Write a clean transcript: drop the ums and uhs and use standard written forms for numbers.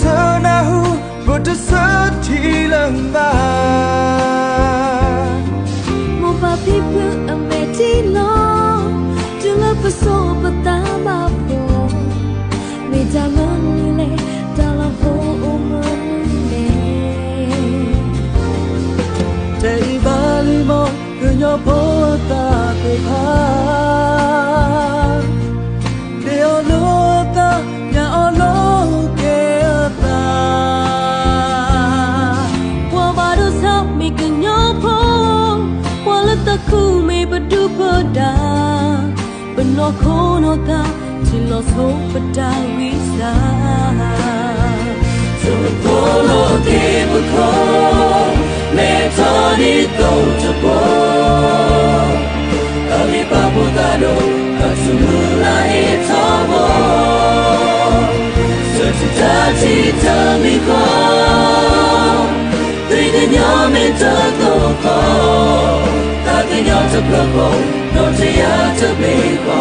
sơ na hu bột sơ thì lần ba một bà phi bước ở mẹ chỉ lo chưa lỡ bớt số bớt ta ba phố vì ta lớn như lệ ta là phố ôm Chạy ba li mò cứ nhỏ phố ta cứ phá để ở lúa ta nhà ở lúa kia ta qua ba đôi sao mi cứ nhỏ phố qua lỡ ta khu mi bớt du bớt đà bên nó khô nó ta chỉ lo số bớt đà vì sao rồi phố nó kia bớt khó mẹ cho đi tàu cho bố ali papo ta do kasumula e tamo search ta mi ko tui de nyo me ta to ko ta de nyo ta pro ko no te ya ta me ko